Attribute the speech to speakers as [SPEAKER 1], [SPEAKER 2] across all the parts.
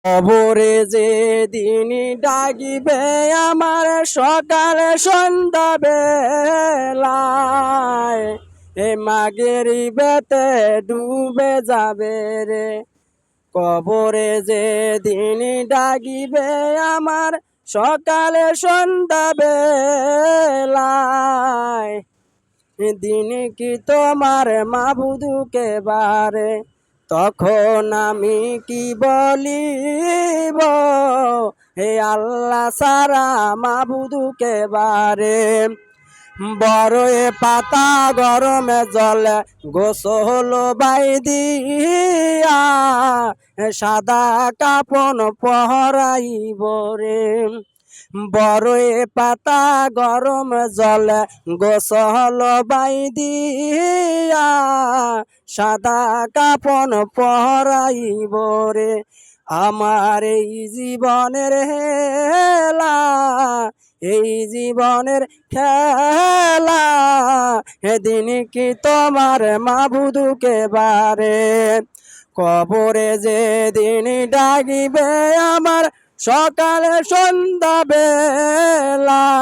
[SPEAKER 1] কবরে যে দিন ডাকিবে আমার সকালে সন্ধ্যা বেলায়, এ মাগের বেতে ডুবে যাবে রে। কবরে যে দিন ডাকিবে আমার সকালে সন্ধ্যা বেলায়, দিন কি তোমার মাবুদুকে বারে, তখন আমি কি বলিব, হে আল্লাহ সারা মাবুদুকে বারে। বড়ে পাতা গরমে জলে গোসল বাই দিয়া, সাদা কাপন পহরাইব রে। বড়ে পাতা গরম জলে গোসল বাই দিয়া, সাদা কাপন পহরাইব রে। আমার এই জীবনের হেলা, এই জীবনের খেলা, এদিন কি তোমার মাবুদুকে বারে। কবরে যে দিন ডাকিবে আমার সকালে সন্ধ্যা বেলায়,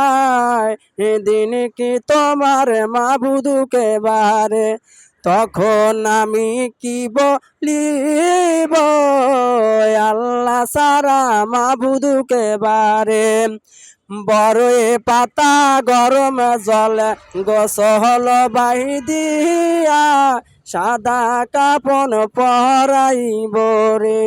[SPEAKER 1] এদিন কি তোমার মাবুদুকে বারে, তখন আমি কি বলিব, আল্লাহ সারা মাবুদুকে বারে। বড়ে পাতা গরম জলে গোসল বাই দিয়া, সাদা কাপন পরাইব রে।